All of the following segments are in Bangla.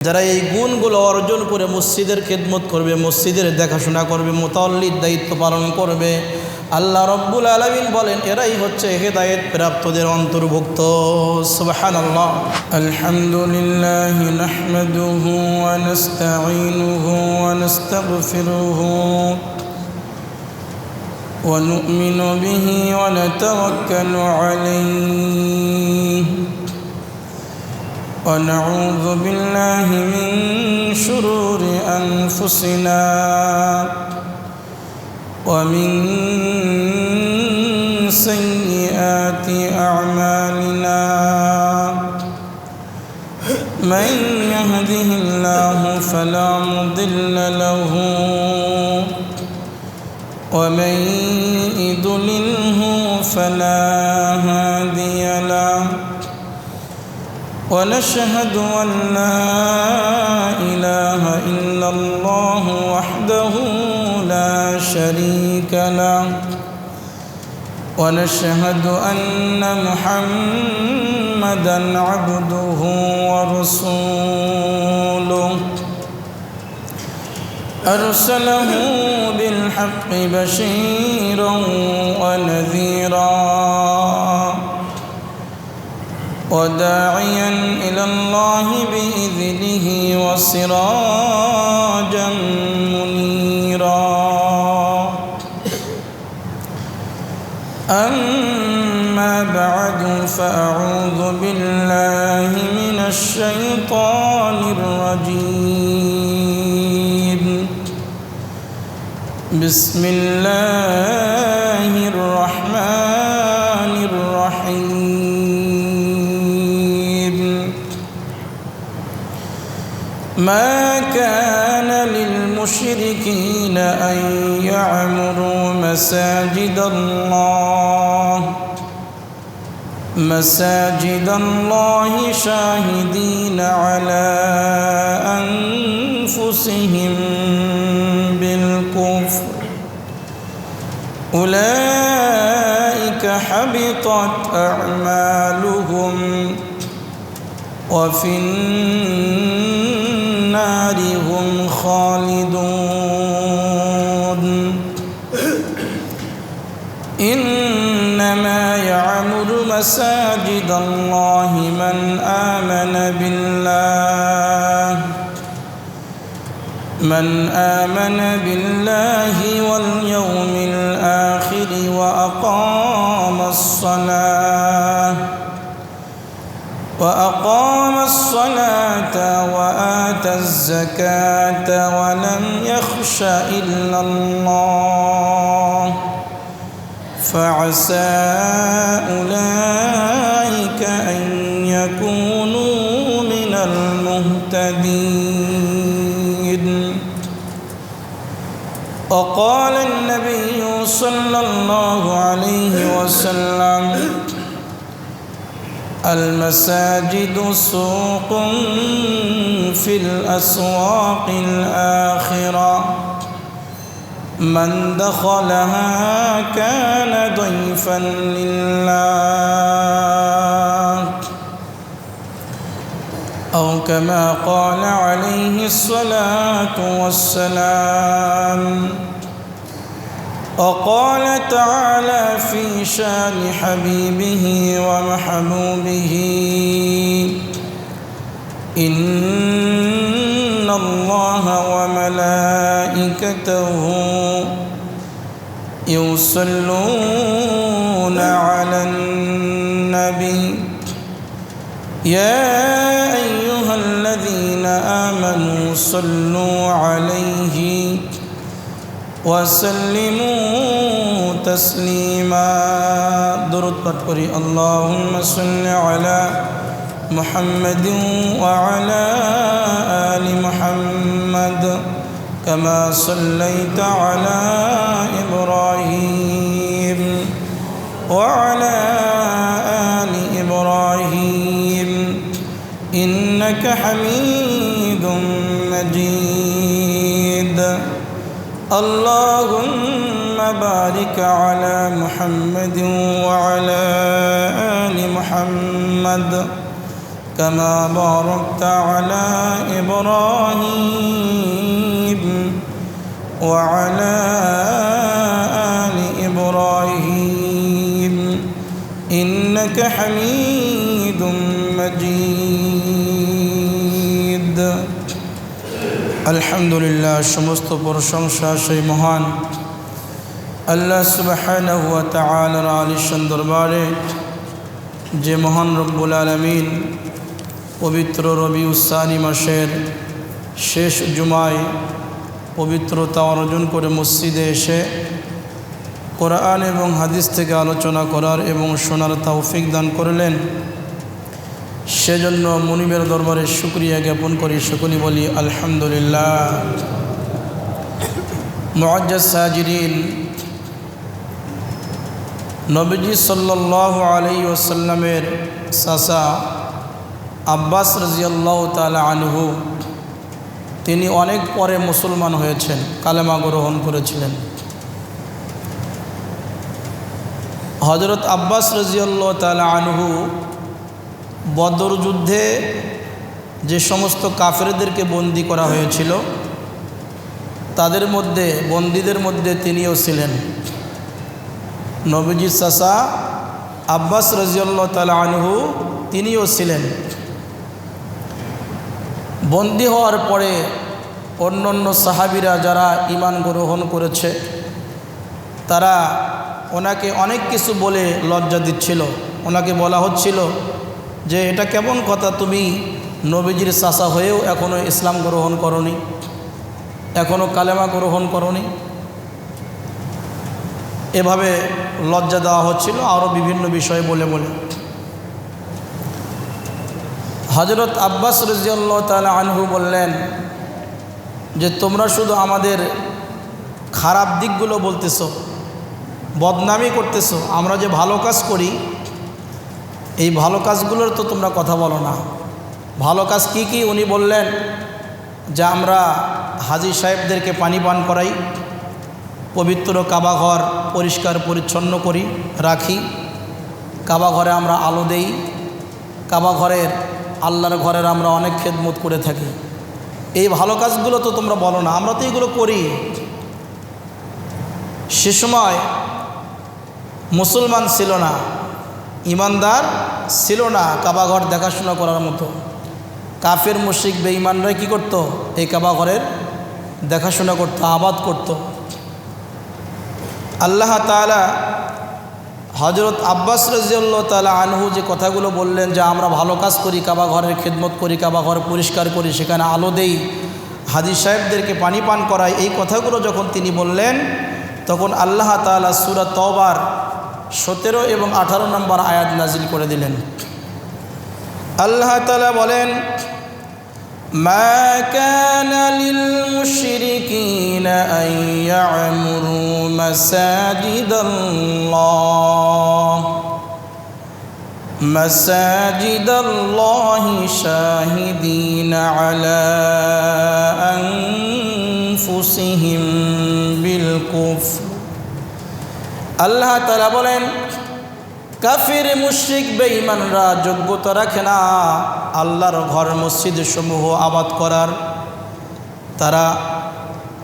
যারা এই গুণগুলো অর্জন করে মসজিদের খেদমত করবে, মসজিদের দেখাশোনা করবে, মুতাল্লির দায়িত্ব পালন করবে, আল্লাহ রব্বুল আলামিন বলেন এরাই হচ্ছে হেদায়েত প্রাপ্তদের অন্তর্ভুক্ত। সুবহানাল্লাহ। আলহামদুলিল্লাহি নাহমাদুহু ওয়া নাস্তাঈনুহু ওয়া নাস্তাগফিরুহু ওয়া নু'মিনু বিহি ওয়া নাতাওয়াক্কালু আলাইহি ونعوذ بالله من شرور أنفسنا ومن سيئات أعمالنا من يهده الله فلا مضل له ومن يضلله فلا هادي له ونشهد أن لا إله إلا الله وحده لا شريك له ونشهد أن محمدًا عبده ورسوله أرسله بالحق بشيرا ونذيرا وداعيا إلى الله بإذنه وسراجا منيرا أما بعد فأعوذ بالله من الشيطان الرجيم بسم الله الرحمن الرحيم ما كان للمشركين أن يعمروا مساجد الله شاهدين على أنفسهم بالكفر أولئك حبطت أعمالهم وفي النار هم خالدون إنما يعمر مساجد الله من آمن بالله واليوم الآخر وأقام الصلاة وآتى الزكاة ولم يخش إلا الله فعسى أولئك أن يكونوا من المهتدين. وقال النبي صلى الله عليه وسلم المساجد سوق في الأسواق الآخرة من دخلها كان ضيفا لله أو كما قال عليه الصلاة والسلام. وقال تعالى في شان حبيبه ومحبوبه إن الله وملائكته يصلون على النبي يا أيها الذين آمنوا صلوا عليه وسلموا تسليما. درود পাঠ করি। اللهم صل على محمد وعلى آل محمد كما صليت على إبراهيم وعلى آل إبراهيم إنك حميد مجيد. اللهم بارك على محمد وعلى آل محمد كما باركت على إبراهيم وعلى آل إبراهيم إنك حميد مجيد الحمد لله সমস্ত প্রশংসা সেই মহান আল্লাহ সুবহানাহু ওয়া তাআলার আলিশান দরবারে যে মহান রব্বুল আলামিন পবিত্র রবিউস সানি মাসের শেষ জুমায় পবিত্রতা অর্জন করে মসজিদে এসে কোরআন এবং হাদিস থেকে আলোচনা করার এবং শোনার তৌফিক দান করলেন সেজন্য মুনিবের দরবারে শুকরিয়া জ্ঞাপন করি সকলেই বলি আলহামদুলিল্লাহ মুআজ্জাজ সাজিরিন নবীজি সাল্লাল্লাহু আলাইহি ওয়াসাল্লামের চাচা আব্বাস রাদিয়াল্লাহু তাআলা আনহু তিনি অনেক পরে মুসলমান হয়েছেন কালেমা গ্রহণ করেছিলেন হযরত আব্বাস রাদিয়াল্লাহু তাআলা আনহু বদর যুদ্ধে যে সমস্ত কাফেরদেরকে বন্দী করা হয়েছিল তাদের মধ্যে বন্দীদের মধ্যে তিনিও ছিলেন নবীজির চাচা আব্বাস রাদিয়াল্লাহু তাআলা আনহু তিনিও ছিলেন বন্দী হওয়ার পরে অন্যান্য সাহাবীরা যারা ঈমান গ্রহণ করেছে তারা ওনাকে অনেক কিছু বলে লজ্জা দিচ্ছিল ওনাকে বলা হচ্ছিল যে এটা কেমন কথা তুমি নবীজির চাচা হয়েও এখনও ইসলাম গ্রহণ করনি এখনও কালেমা গ্রহণ করনি এভাবে লজ্জা দেওয়া হচ্ছিল আরও বিভিন্ন বিষয় বলে বলে হযরত আব্বাস রাদিয়াল্লাহু তাআলা আনহু বললেন যে তোমরা শুধু আমাদের খারাপ দিকগুলো বলতেছো বদনামি করতেছো আমরা যে ভালো কাজ করি এই ভালো কাজগুলোর তো তোমরা কথা বলো না ভালো কাজ কি কি উনি বললেন যে আমরা হাজী সাহেবদেরকে পানি পান করাই পবিত্র কাবা ঘর পরিষ্কার পরিচ্ছন্ন করি রাখি কাবা ঘরে আমরা আলো দেই কাবা ঘরের আল্লাহর ঘরের আমরা অনেক খেদমত করে থাকি এই ভালো কাজগুলো তো তোমরা বলো না আমরা তো এগুলো করি সে সময় মুসলমান ছিল না ইমানদার ছিল না কাবা ঘর দেখাশোনা করার মতো কাফের মুশরিক বেঈমানরা কি করত এই কাবা ঘরের দেখাশোনা করত আবাদ করত আল্লাহ তাআলা হযরত আব্বাস রাদিয়াল্লাহু তাআলা আনহু যে কথাগুলো বললেন যে আমরা ভালো কাজ করি কাবা ঘরের খেদমত করি কাবা ঘর পরিষ্কার করি সেখানে আলো দেই হাজী সাহেবদেরকে পানি পান করাই এই কথাগুলো যখন তিনি বললেন তখন আল্লাহ তাআলা সূরা তওবার 17 এবং 18 নম্বর আয়াত নাজিল করে দিলেন আল্লাহ তাআলা বলেন মা কানা লিল মুশরিকিনা আন ইয়া'মুরু মাসাজিদাল্লাহি শাহিদিনা আলা আনফুসিহিম বিল কুফর আল্লাহ তাআলা বলেন কাফির মুশরিক বেঈমানরা যোগ্যতা রাখে না আল্লাহর ঘর মসজিদ সমূহ আবাদ করার তারা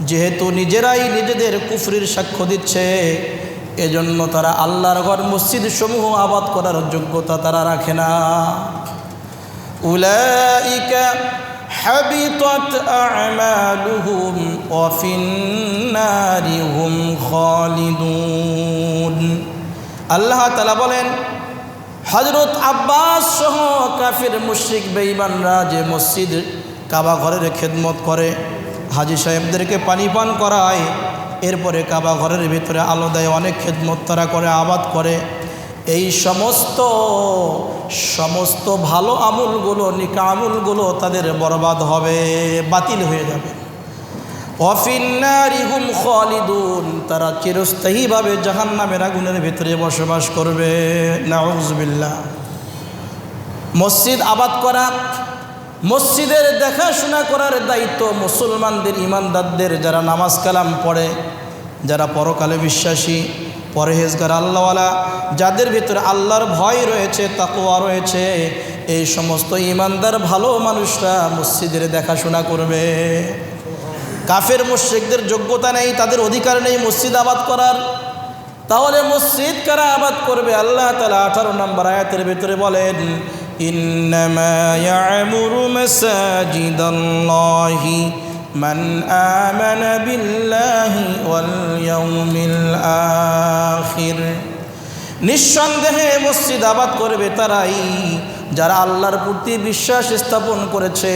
যেহেতু নিজেরাই নিজেদের কুফরির সাক্ষ্য দিচ্ছে এজন্য তারা আল্লাহর ঘর মসজিদ সমূহ আবাদ করার যোগ্যতা তারা রাখে না উলাইকা হাবিতাত আ'মালুহুম ওয়া ফিন্নারি হুম খালিদুন আল্লাহ তাআলা বলেন হযরত আব্বাস সহ কাফির মুশরিক বেঈমানরা যে মসজিদ কাবা ঘরের খেদমত করে হাজী সাহেবদেরকে পানি পান করায় এরপরে কাবা ঘরের ভিতরে আলো দেয় অনেক খেদমত তারা করে আবাদ করে এই সমস্ত ভালো আমলগুলো নিকা আমলগুলো তাদের বরবাদ হবে বাতিল হয়ে যাবে ওয়াফিন্নারি হুম খালিদুন তারা চিরস্থায়ীভাবে জাহান্নামের আগুনের ভিতরে বসবাস করবে নাউযুবিল্লাহ মসজিদ আবাদ করা মসজিদের দেখাশোনা করার দায়িত্ব মুসলমানদের ইমানদারদের যারা নামাজ কালাম পড়ে যারা পরকালে বিশ্বাসী পরহেজগার আল্লাহওয়ালা, যাদের ভিতরে আল্লাহর ভয় রয়েছে, তাকওয়া রয়েছে, এই সমস্ত ইমানদার ভালো মানুষরা মসজিদের দেখাশোনা করবে। কাফের মুশরিকদের যোগ্যতা নেই, তাদের অধিকার নেই মসজিদ আবাদ করার। তাহলে মসজিদ কারা আবাদ করবে? আল্লাহ তাআলা 18 নম্বর আয়াতের ভিতরে বলেন, ইন্নামা ইয়া'মুরু মাসাজিদাল্লাহি মান আমানা বিল্লাহি ওয়াল ইয়াউমিল আখির। নিঃসন্দেহে মসজিদ আবাদ করবে তারাই যারা আল্লাহর প্রতি বিশ্বাস স্থাপন করেছে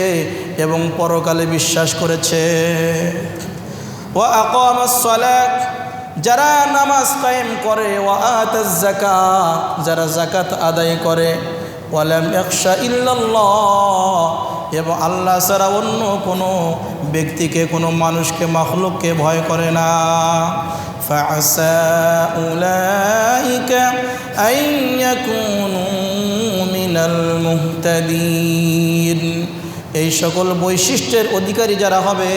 এবং পরকালে বিশ্বাস করেছে। ওয়া আকামাস সালাত, যারা নামাজ কায়েম করে, ওয়া আতাজ যাকাত, যারা যাকাত আদায় করে, ওয়া লাম ইয়াখশা ইল্লাল্লাহ, এবং আল্লাহ ছাড়া অন্য কোনো ব্যক্তিকে, কোনো মানুষকে, মাখলুককে ভয় করে না। ফাআসা উলাইকা আন ইয়াকুনু মিনাল মুহতাদিন। এই সকল বৈশিষ্ট্যের অধিকারী যারা হবে,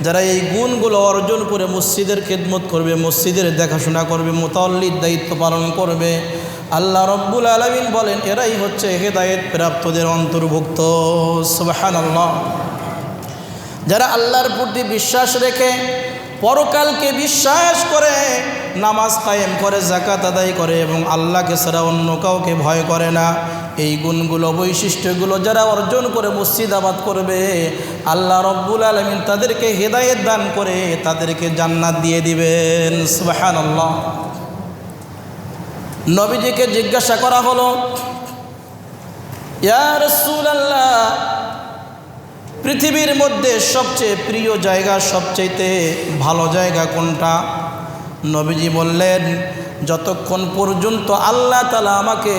যারা এই গুণগুলো অর্জন করে মসজিদের খেদমত করবে, মসজিদের দেখাশোনা করবে, মুতাওয়াল্লির দায়িত্ব পালন করবে, আল্লাহ রব্বুল আলামিন বলেন এরাই হচ্ছে হেদায়েত প্রাপ্তদের অন্তর্ভুক্ত। সুবহানাল্লাহ। যারা আল্লাহর প্রতি বিশ্বাস রেখে, পরকালকে বিশ্বাস করে, নামাজ কায়েম করে, যাকাত আদায় করে এবং আল্লাহকে ছাড়া অন্য কাউকে ভয় করে না, এই গুণগুলো, বৈশিষ্ট্যগুলো যারা অর্জন করে মসজিদ আবাদ করবে, আল্লাহ রব্বুল আলামিন তাদেরকে হেদায়েত দান করে তাদেরকে জান্নাত দিয়ে দিবেন। সুবহানাল্লাহ। নবীজিকে জিজ্ঞাসা করা হলো, ইয়া রাসূলুল্লাহ, পৃথিবীর মধ্যে সবচেয়ে প্রিয় জায়গা, সবচেয়ে ভালো জায়গা কোনটা? নবীজি বললেন, যতক্ষণ পর্যন্ত আল্লাহ তাআলা আমাকে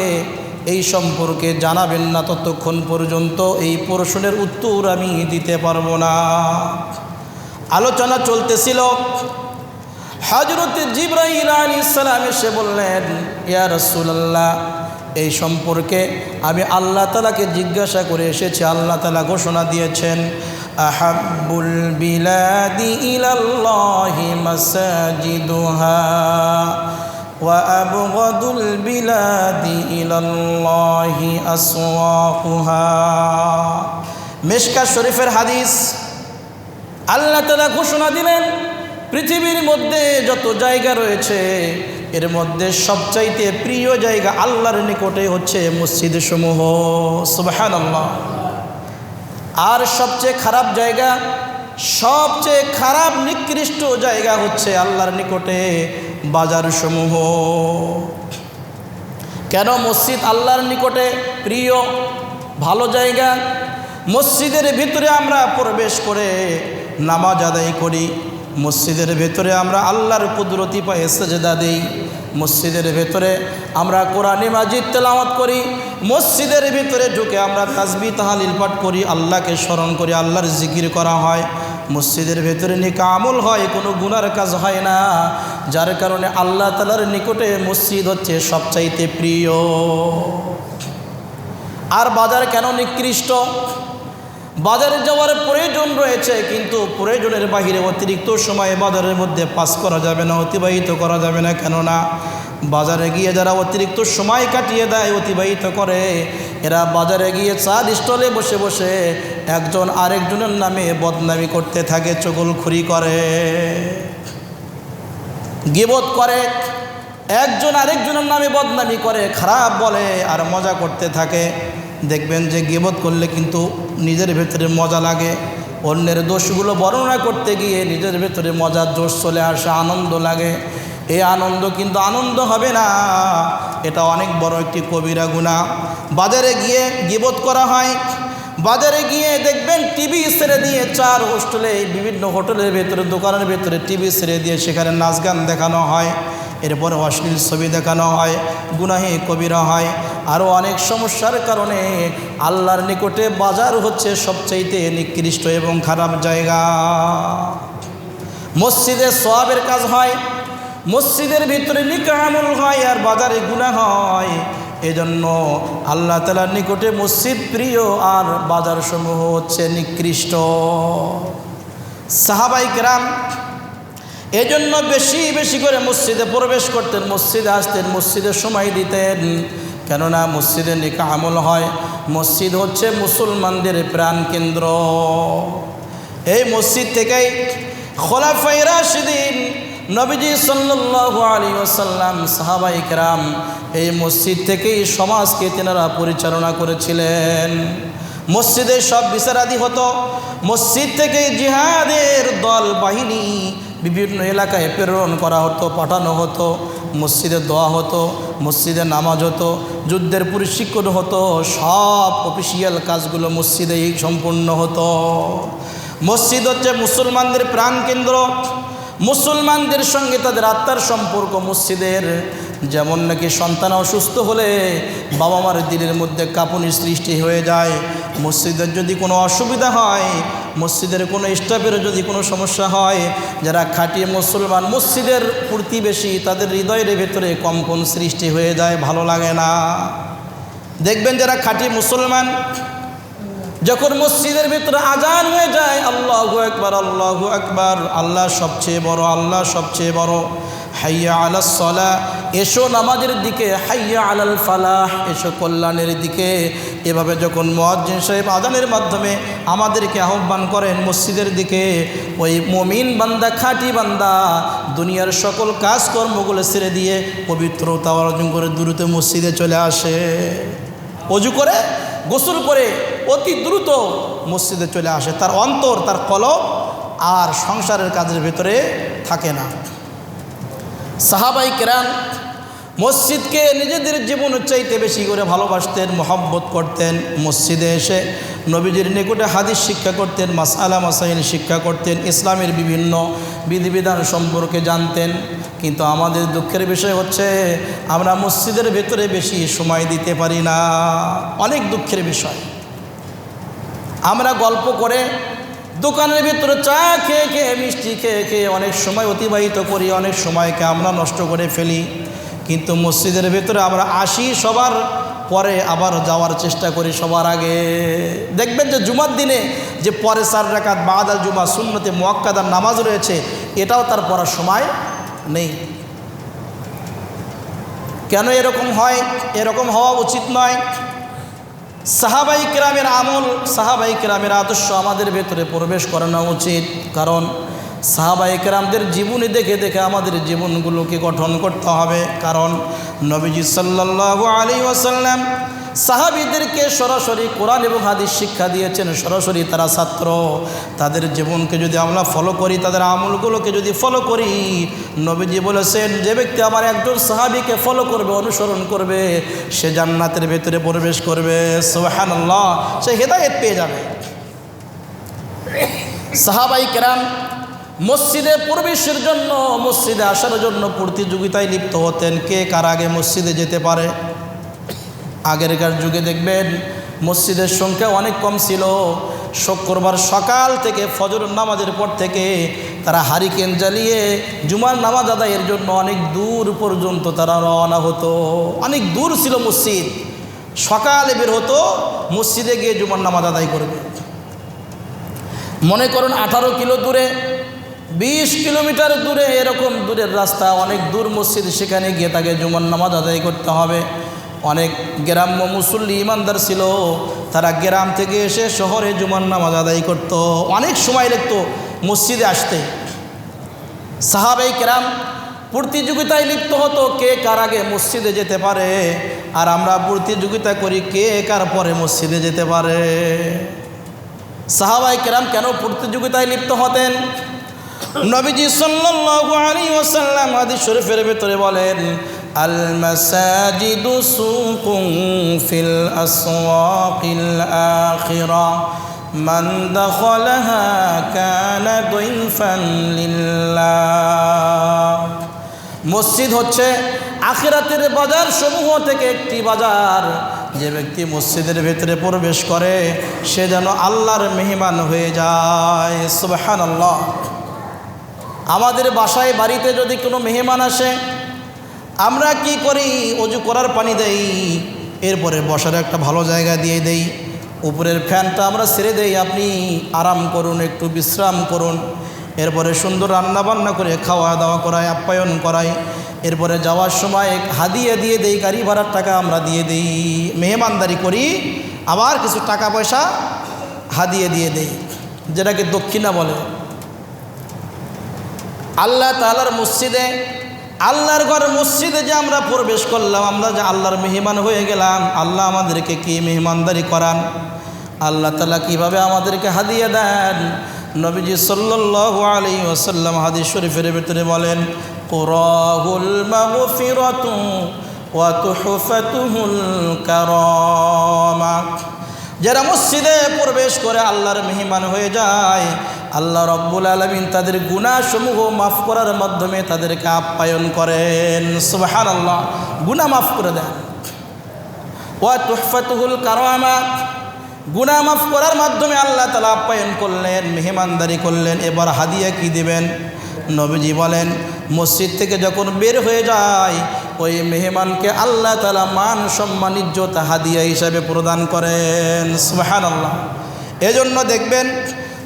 এই সম্পর্কে জানাবেন না, ততক্ষণ পর্যন্ত এই প্রশ্নের উত্তর আমি দিতে পারবো না। আলোচনা চলতেছিল। হযরত জিবরাইল আলাইহিস সালাম এসে বললেন, ইয়া রাসূলুল্লাহ, এই সম্পর্কে আমি আল্লাহ তাআলাকে জিজ্ঞাসা করে এসেছি। আল্লাহ তাআলা ঘোষণা দিয়েছেন, আহাব্বুল বিলাদি ইলাল্লাহি মাসাজিদুহা ওয়া আবগাদুল বিলাদি ইলাল্লাহি আসওয়াকুহা। মিশকাত শরীফের হাদিস। আল্লাহ তাআলা ঘোষণা দিলেন, পৃথিবীর মধ্যে যত জায়গা রয়েছে, এর মধ্যে সবচাইতে প্রিয় জায়গা আল্লাহর নিকটে হচ্ছে মসজিদ সমূহ। সুবহানাল্লাহ। আর সবচেয়ে খারাপ জায়গা, সবচেয়ে খারাপ নিকৃষ্ট জায়গা হচ্ছে আল্লাহর নিকটে বাজার সমূহ। কেন মসজিদ আল্লাহর নিকটে প্রিয়, ভালো জায়গা? মসজিদের ভিতরে আমরা প্রবেশ করে নামাজ আদায় করি, মসজিদের ভেতরে আমরা আল্লাহর কুদরতি পায়ে সেজদা দেই, মসজিদের ভেতরে আমরা কোরআনে মাজিদ তেলাওয়াত করি, মসজিদের ভিতরে ঢুকে আমরা তাসবিহ তাহলিল পাঠ করি, আল্লাহকে স্মরণ করি, আল্লাহর জিকির করা হয়। মসজিদের ভেতরে নেক আমল হয়, কোনো গুনার কাজ হয় না, যার কারণে আল্লাহ তাআলার নিকটে মসজিদ হচ্ছে সবচাইতে প্রিয়। আর বাজার কেন নিকৃষ্ট? বাজারে যাওয়ার প্রয়োজন রয়েছে, কিন্তু প্রয়োজনের বাহিরে অতিরিক্ত সময় বাজারের মধ্যে পাস করা যাবে না, অতিবাহিত করা যাবে না। কেননা বাজারে গিয়ে যারা অতিরিক্ত সময় কাটিয়ে দেয়, অতিবাহিত করে, এরা বাজারে গিয়ে চার স্টলে বসে বসে একজন আরেকজনের নামে বদনামি করতে থাকে, চগলখড়ি করে, গীবত করে, একজন আরেকজনের নামে বদনামি করে, খারাপ বলে আর মজা করতে থাকে। দেখবেন যে গীবত করলে কিন্তু নিজের ভেতরে মজা লাগে, অন্যের দোষগুলো বর্ণনা করতে গিয়ে নিজের ভেতরে মজার জোশ চলে আসে, আনন্দ লাগে। এই আনন্দ কিন্তু আনন্দ হবে না, এটা অনেক বড় একটি কবিরা গুনাহ। বাজারে গিয়ে গীবত করা হয়, বাজারে গিয়ে দেখবেন টিভি ছেড়ে দিয়ে চার হোস্টেলে, বিভিন্ন হোটেলের ভেতরে, দোকানের ভেতরে টিভি ছেড়ে দিয়ে সেখানে নাচ গান দেখানো হয়, এরপরে অশ্লীল ছবি দেখানো হয়, গুনাহে কবিরা হয়। আরও অনেক সমস্যার কারণে আল্লাহর নিকটে বাজার হচ্ছে সবচাইতে নিকৃষ্ট এবং খারাপ জায়গা। মসজিদে সওয়াবের কাজ হয়, মসজিদের ভিতরে নেক আমল হয়, আর বাজারে গুনাহ হয়। এজন্য আল্লাহ তাআলার নিকটে মসজিদ প্রিয় আর বাজার সমূহ হচ্ছে নিকৃষ্ট। সাহাবায়ে কেরাম এজন্য বেশি বেশি করে মসজিদে প্রবেশ করতেন, মসজিদে আসতেন, মসজিদে সময় দিতেন। কেননা মসজিদে নিকাহ আমল হয়। মসজিদ হচ্ছে মুসলমানদের প্রাণ কেন্দ্র। এই মসজিদ থেকেই খোলাফায়ে রাশিদিন, নবীজি সাল্লাল্লাহু আলাইহি ওয়াসাল্লাম, সাহাবায়ে কেরাম এই মসজিদ থেকেই সমাজকে তেনারা পরিচালনা করেছিলেন। মসজিদে সব বিচারাদি হতো। মসজিদ থেকেই জিহাদের দল বাহিনী বিভিন্ন এলাকায় প্রেরণ করা হতো, পাঠানো হতো। মসজিদে দোয়া হতো, মসজিদে নামাজ হতো, যুদ্ধের প্রশিক্ষণ হতো। সব অফিসিয়াল কাজগুলো মসজিদেই সম্পূর্ণ হতো। মসজিদ হচ্ছে মুসলমানদের প্রাণকেন্দ্র। মুসলমানদের সঙ্গে তাদের আত্মার সম্পর্ক মসজিদের। যেমন নাকি সন্তান অসুস্থ হলে বাবা মার দিলের মধ্যে কাঁপুনির সৃষ্টি হয়ে যায়। মসজিদের যদি কোনো অসুবিধা হয়, মসজিদের কোনো স্টাফের যদি কোনো সমস্যা হয়, যারা খাঁটি মুসলমান, মসজিদের প্রতিবেশী, তাদের হৃদয়ের ভেতরে কম্পন সৃষ্টি হয়ে যায়, ভালো লাগে না। দেখবেন যারা খাঁটি মুসলমান, যখন মসজিদের ভিতরে আজান হয়ে যায়, আল্লাহু আকবার, আল্লাহু আকবার, আল্লাহ সবচেয়ে বড়, আল্লাহ সবচেয়ে বড়, হাইয়া আলাস সালাহ, এসো নামাজের দিকে, হাইয়া আলাল ফালাহ, এসো কল্যাণের দিকে। এভাবে যখন মুয়াজ্জিন সাহেব আজানের মাধ্যমে আমাদেরকে আহ্বান করেন মসজিদের দিকে, ওই মুমিন বান্দা, খাঁটি বান্দা দুনিয়ার সকল কাজকর্মগুলো ছেড়ে দিয়ে পবিত্রতা অর্জন করে দ্রুত মসজিদে চলে আসে। অজু করে, গোসল করে অতি দ্রুত মসজিদে চলে আসে। তার অন্তর, তার কলব আর সংসারের কাজের ভিতরে থাকে না। সাহাবায়ে কেরাম মসজিদকে নিজেদের জীবনের চাইতে বেশি করে ভালোবাসতেন, মহব্বত করতেন। মসজিদে এসে নবীজির নিকটে হাদিস শিক্ষা করতেন, মাসআলা মাসাইল শিক্ষা করতেন, ইসলামের বিভিন্ন বিধিবিধান সম্পর্কে জানতেন। কিন্তু আমাদের দুঃখের বিষয় হচ্ছে আমরা মসজিদের ভেতরে বেশি সময় দিতে পারি না। অনেক দুঃখের বিষয়। আমরা গল্প করে, দোকানের ভিতরে চা খেয়ে খেয়ে, মিষ্টি খেয়ে খেয়ে অনেক সময় অতিবাহিত করি, অনেক সময়কে আমরা নষ্ট করে ফেলি। কিন্তু মসজিদের ভেতরে আমরা আসি সবার পরে, আবার যাওয়ার চেষ্টা করি সবার আগে। দেখবেন যে জুমার দিনে যে পরে 4 রাকাত বাদাল জুমা সুন্নতে মুআক্কাদার নামাজ রয়েছে, এটাও তার পড়ার সময় নেই। কেন এরকম হয়? এরকম হওয়া উচিত নয়। সাহাবায়ে কেরামের আমল, সাহাবায়ে কেরামের আদর্শ আমাদের ভেতরে প্রবেশ করানো উচিত। কারণ সাহাবায়ে কেরামদের জীবনী দেখে দেখে আমাদের জীবনগুলোকে গঠন করতে হবে। কারণ নবীজি সাল্লাল্লাহু আলাইহি ওয়াসাল্লাম সাহাবীদেরকে সরাসরি কোরআন এবং হাদিস শিক্ষা দিয়েছেন। সরাসরি তারা ছাত্র। তাদের জীবনকে যদি আমরা ফলো করি, তাদের আমলগুলোকে যদি ফলো করি, নবীজি বলেছেন যে ব্যক্তি আমার একজন সাহাবীকে ফলো করবে, অনুসরণ করবে, সে জান্নাতের ভেতরে প্রবেশ করবে। সুবহানাল্লাহ, সে হেদায়েত পেয়ে যাবে। সাহাবায়ে কেরাম মসজিদে প্রবেশের জন্য, মসজিদে আসার জন্য প্রতিযোগিতায় লিপ্ত হতেন, কে কার আগে মসজিদে যেতে পারে। আগেরকার যুগে দেখবেন মসজিদের সংখ্যা অনেক কম ছিল। শুক্রবার সকাল থেকে ফজর নামাজের পর থেকে তারা হারিকেন জ্বালিয়ে জুমার নামাজ আদায়ের জন্য অনেক দূর পর্যন্ত তারা রওনা হতো। অনেক দূর ছিল মসজিদ। সকালে বের হতো, মসজিদে গিয়ে জুমার নামাজ আদায় করবে। মনে করুন 18 কিলো দূরে, 20 কিলোমিটার দূরে, এরকম দূরের রাস্তা, অনেক দূর মসজিদ, সেখানে গিয়ে তাকে জুমার নামাজ আদায় করতে হবে। অনেক গ্রাম্য মুসল্লি ইমানদার ছিল, তারা গ্রাম থেকে এসে শহরে জুমার নামাজ আদায় করত। অনেক সময় লাগতো মসজিদে আসতে। সাহাবায়ে কেরাম প্রতিযোগিতায় লিপ্ত হতো, কে কার আগে মসজিদে যেতে পারে। আর আমরা প্রতিযোগিতা করি কে কার পরে মসজিদে যেতে পারে। সাহাবায়ে কেরাম কেন প্রতিযোগিতায় লিপ্ত হতেন? নবীজি সাল্লাল্লাহু আলাইহি ওয়াসাল্লাম হাদিস শরীফের ভিতরে বলেন, আল মাসাজিদু সুকুন ফিল আসওয়াকিল আখিরা মান দাখালাহা কানা দাইফান লিল্লাহ। মসজিদ হচ্ছে আখিরাতের বাজার সমূহ থেকে একটি বাজার। যে ব্যক্তি মসজিদের ভেতরে প্রবেশ করে সে যেন আল্লাহর মেহমান হয়ে যায়। সুবহানাল্লাহ। আমাদের বাসায় বাড়িতে যদি কোনো মেহমান আসে, আমরা কি করি? অজু করার পানি দেই, এরপরে বসার একটা ভালো জায়গা দিয়ে দেই, উপরের ফ্যানটা আমরা ছেড়ে দেই, আপনি আরাম করুন, একটু বিশ্রাম করুন। এরপরে সুন্দর রান্না বান্না করে খাওয়া দাওয়া করায়, আপ্যায়ন করায়। এরপরে যাওয়ার সময় হাদিয়া দিয়ে দেই, গাড়ি ভাড়ার টাকা আমরা দিয়ে দিই, মেহমানদারি করি, আবার কিছু টাকা পয়সা হাদিয়া দিয়ে দেই, যেটাকে দক্ষিণা বলে। আল্লাহ তাআলার মসজিদে, আল্লাহর ঘর মসজিদে যে আমরা প্রবেশ করলাম, আমরা যে আল্লাহর মেহমান হয়ে গেলাম, আল্লাহ আমাদেরকে কি মেহমানদারি করান, আল্লাহ তাআলা কিভাবে আমাদেরকে হাদিয়া দেন। নবীজি সাল্লাল্লাহু আলাইহি ওয়াসাল্লাম হাদিস শরীফের ভিতরে বলেন, কুরাহুল মাগফিরাতু ওয়া তুহফাতুহুল কারামা। যারা মসজিদে প্রবেশ করে আল্লাহর মেহমান হয়ে যায়, আল্লাহ রব্বুল আলামিন তাদের গুনাহসমূহ মাফ করার মাধ্যমে তাদেরকে আপ্যায়ন করেন। সুবহানাল্লাহ, গুনাহ মাফ করে দেন। ওয়া তুহফাতুহুল কারামা, গুনাহ মাফ করার মাধ্যমে আল্লাহ তাআলা আপ্যায়ন করলেন, মেহমানদারি করলেন। এবার হাদিয়া কি দিবেন? নবীজি বলেন, মসজিদ থেকে যখন বের হয়ে যায় ওই মেহমানকে আল্লাহ তাআলা মান সম্মান ইজ্জত হাদিয়া হিসাবে প্রদান করেন। সুবহানাল্লাহ। এজন্য দেখবেন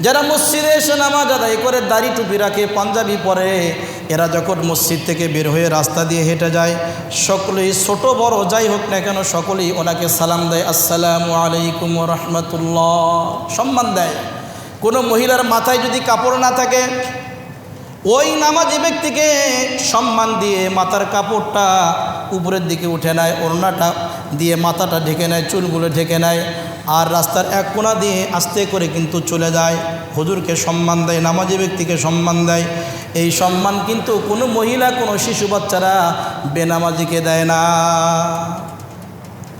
যারা মসজিদে এসে নামাজ আদায় করে, দাড়ি টুপি রাখে, পাঞ্জাবি পরে, এরা যখন মসজিদ থেকে বের হয়ে রাস্তা দিয়ে হেঁটে যায়, সকলেই ছোট বড় যাই হোক না কেন সকলেই ওনাকে সালাম দেয়, আসসালামু আলাইকুম ওয়া রাহমাতুল্লাহ, সম্মান দেয়। কোনো মহিলার মাথায় যদি কাপড় না থাকে, ওই নামাজি ব্যক্তিকে সম্মান দিয়ে মাথার কাপড়টা উপরের দিকে উঠে নেয়, ওড়নাটা দিয়ে মাথাটা ঢেকে নেয়, চুলগুলো ঢেকে নেয়, আর রাস্তার এক কোণা দিয়ে আস্তে করে কিন্তু চলে যায়। হুজুরকে সম্মান দেয়, নামাজি ব্যক্তিকে সম্মান দেয়। এই সম্মান কিন্তু কোনো মহিলা, কোনো শিশু বাচ্চারা বেনামাজিকে দেয় না।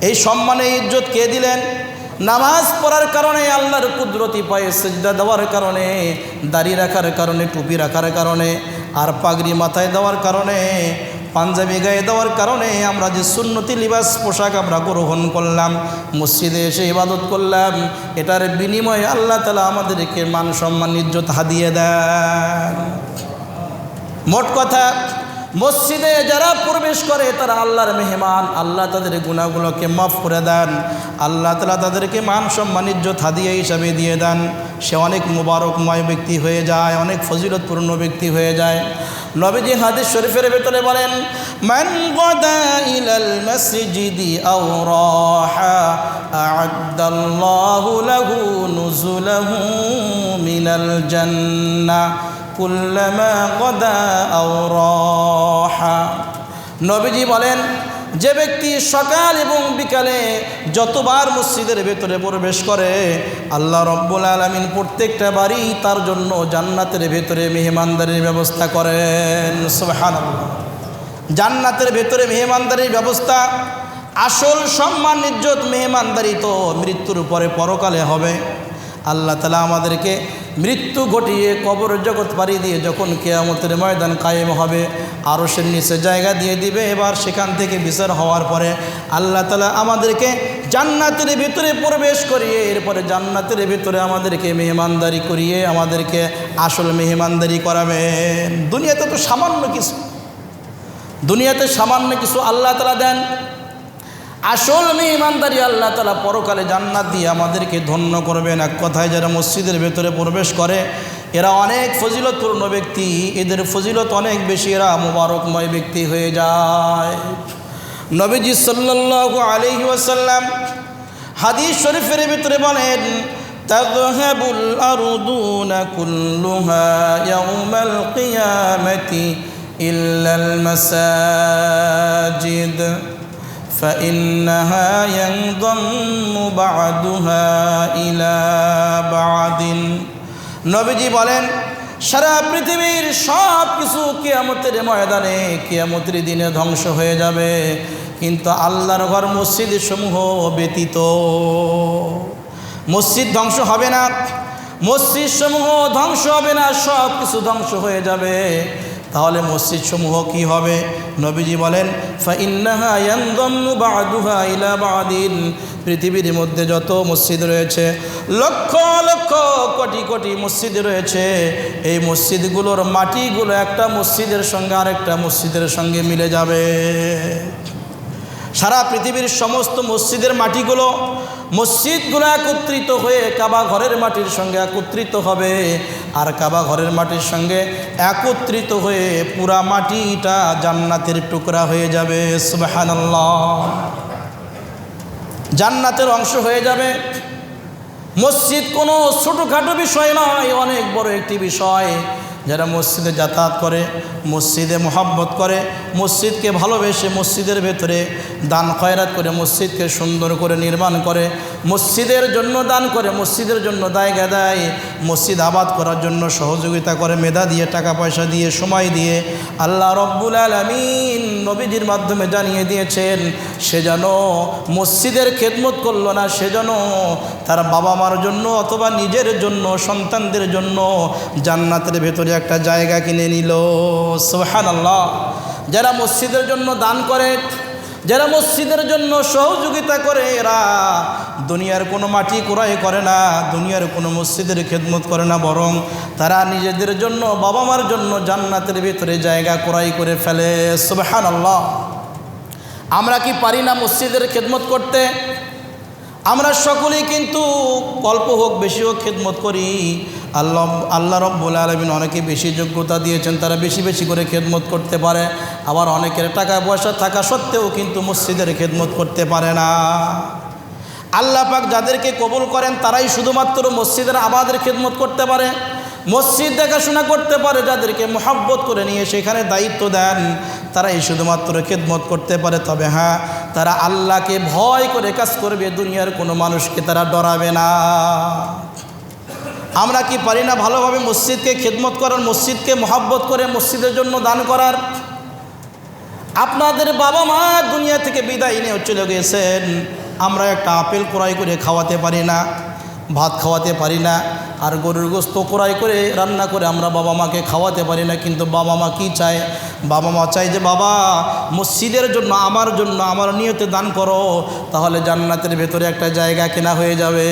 এই সম্মানে ইজ্জত কে দিলেন? নামাজ পড়ার কারণে, আল্লাহর কুদরতি পায়ে সিজদা দেওয়ার কারণে, দাড়ি রাখার কারণে, টুপি রাখার কারণে, আর পাগড়ি মাথায় দেওয়ার কারণে, পাঞ্জাবি গায়ে দেওয়ার কারণে আমরা যে সুন্নতি লিবাস পোশাক আমরা গ্রহণ করলাম, মসজিদে এসে ইবাদত করলাম, এটার বিনিময়ে আল্লাহ তাআলা আমাদেরকে মান সম্মান ইজ্জত হাদিয়ে দেন। মোট কথা, মসজিদে যারা প্রবেশ করে তারা আল্লাহর মেহমান, আল্লাহ তাদের গুনাহগুলোকে মাফ করে দেন, আল্লাহ তাআলা তাদেরকে মান সম্মান ইজ্জত হাদিয়া হিসাবে দিয়ে দেন। সে অনেক মুবারকময় ব্যক্তি হয়ে যায়, অনেক ফজিলতপূর্ণ ব্যক্তি হয়ে যায়। নবীজি হাদিস শরীফের ভিতরে বলেন, মান গাদা ইলাল মসজিদি আও রাহা আ'আদাল্লাহু লাহু নুজুলাহু মিনাল জান্নাহ কুল্লামা গাদা আও রাহা। নবীজি বলেন, যে ব্যক্তি সকাল এবং বিকালে যতবার মসজিদের ভেতরে প্রবেশ করে, আল্লাহ রব্বুল আলামিন প্রত্যেকটা বাড়ি তার জন্য জান্নাতের ভেতরে মেহমানদারির ব্যবস্থা করেন। সুবহানাল্লাহ। জান্নাতের ভেতরে মেহমানদারির ব্যবস্থা, আসল সম্মান ইজ্জত মেহমানদারি তো মৃত্যুর পরে পরকালে হবে। আল্লাহ তাআলা আমাদেরকে মৃত্যু ঘটিয়ে কবর জগৎ পাড়ি দিয়ে যখন কিয়ামতের ময়দান কায়েম হবে, আরশের নিচে জায়গা দিয়ে দিবে। এবার সেখান থেকে বিচার হওয়ার পরে আল্লাহ তাআলা আমাদেরকে জান্নাতের ভিতরে প্রবেশ করিয়ে, এরপরে জান্নাতের ভিতরে আমাদেরকে মেহমানদারি করিয়ে আমাদেরকে আসল মেহমানদারি করাবেন। দুনিয়াতে তো সামান্য কিছু, দুনিয়াতে সামান্য কিছু আল্লাহ তাআলা দেন। আসল মেহমানদারি আল্লাহ তাআলা পরকালে জান্নাত দিয়ে আমাদেরকে ধন্য করবেন। এক কথায় যারা মসজিদের ভেতরে প্রবেশ করে এরা অনেক ফজিলতপূর্ণ ব্যক্তি, এদের ফজিলত অনেক বেশি, এরা মুবারকময় ব্যক্তি হয়ে যায়। নবীজি সাল্লাল্লাহু আলাইহি ওয়াসাল্লাম হাদিস শরীফের ভিতরে বলেন, তাযহাবুল আরদুনা কুল্লুহা ইয়াউমাল কিয়ামাতি ইল্লাল মাসাজিদ فإنها ينضم بعضها إلى بعض। নবীজি বলেন, সারা পৃথিবীর সব কিছু কিয়ামতের ময়দানে, কিয়ামতের দিনে ধ্বংস হয়ে যাবে, কিন্তু আল্লাহর ঘর মসজিদ সমূহ ব্যতীত মসজিদ ধ্বংস হবে না, মসজিদ সমূহ ধ্বংস হবে না, সব কিছু ধ্বংস হয়ে যাবে। তাহলে মসজিদ সমূহ কি হবে? নবীজি বলেন, ফাইন্নাহা ইয়ানদাম্মু বা'দুহা ইলা বা'দিন। পৃথিবীর মধ্যে যত মসজিদ রয়েছে, লক্ষ লক্ষ কোটি কোটি মসজিদ রয়েছে, এই মসজিদগুলোর মাটিগুলো একটা মসজিদের সঙ্গে আরেকটা মসজিদের সঙ্গে মিলে যাবে। সারা পৃথিবীর সমস্ত মসজিদের মাটিগুলো মসজিদগুলো একত্রিত হয়ে কাবা ঘরের মাটির সঙ্গে একত্রিত হবে, আর কাবা ঘরের মাটির সঙ্গে একত্রিত হয়ে পুরা মাটিটা জান্নাতের টুকরা হয়ে যাবে। সুবহানাল্লাহ, জান্নাতের অংশ হয়ে যাবে। মসজিদ কোনো ছোটোখাটো বিষয় নয়, অনেক বড় একটি বিষয়। যারা মসজিদে যাতায়াত করে, মসজিদে মোহাব্বত করে, মসজিদকে ভালোবেসে মসজিদের ভেতরে দান খয়রাত করে, মসজিদকে সুন্দর করে নির্মাণ করে, মসজিদের জন্য দান করে, মসজিদের জন্য জায়গা দেয়, মসজিদ আবাদ করার জন্য সহযোগিতা করে, মেধা দিয়ে, টাকা পয়সা দিয়ে, সময় দিয়ে, আল্লাহ রব্বুল আলামিন নবীজির মাধ্যমে জানিয়ে দিয়েছেন সে যেন মসজিদের খেদমত করলো না, সে যেন তার বাবা মার জন্য অথবা নিজের জন্য, সন্তানদের জন্য জান্নাতের ভেতরে একটা জায়গা কিনে নিল। সুবহানাল্লাহ। যারা মসজিদের জন্য দান করে, যারা মসজিদের জন্য সহযোগিতা করে, এরা দুনিয়ার কোনো মাটি ক্রয় করে না, দুনিয়ার কোনো মসজিদের খেদমত করে না, বরং তারা নিজেদের জন্য, বাবা মার জন্য জান্নাতের ভিতরে জায়গা ক্রয় করে ফেলে। সুবহানাল্লাহ। আমরা কি পারি না মসজিদের খেদমত করতে? আমরা সকলেই কিন্তু অল্প হোক বেশি হোক খেদমত করি। আল্লাহ রব্বুল আলামিন অনেকে বেশি যোগ্যতা দিয়েছেন, তারা বেশি বেশি করে খেদমত করতে পারে। আবার অনেকের টাকা পয়সা থাকা সত্ত্বেও কিন্তু মসজিদের খেদমত করতে পারে না। আল্লাহ পাক যাদেরকে কবুল করেন তারাই শুধুমাত্র মসজিদের আবাদের খেদমত করতে পারে, মসজিদ দেখাশোনা করতে পারে। যাদেরকে মোহাব্বত করে নিয়ে সেখানে দায়িত্ব দেন তারাই শুধুমাত্র খেদমত করতে পারে। তবে হ্যাঁ, তারা আল্লাহকে ভয় করে কাজ করবে, দুনিয়ার কোনো মানুষকে তারা ডরাবে না। আমরা কি পারি না ভালোভাবে মসজিদকে খেদমত করার, মসজিদকে মোহাব্বত করে মসজিদের জন্য দান করার? আপনাদের বাবা মা দুনিয়া থেকে বিদায় নিয়ে চলে গেছেন, আমরা একটা আপেল ক্রয় করে খাওয়াতে পারি না, ভাত খাওয়াতে পারি না, আর গরুর গোস্ত ক্রয় করে রান্না করে আমরা বাবা মাকে খাওয়াতে পারি না। কিন্তু বাবা মা কি চায়? বাবা মা চায় যে বাবা মসজিদের জন্য, আমার নিয়তে দান করো, তাহলে জান্নাতের ভেতরে একটা জায়গা কেনা হয়ে যাবে।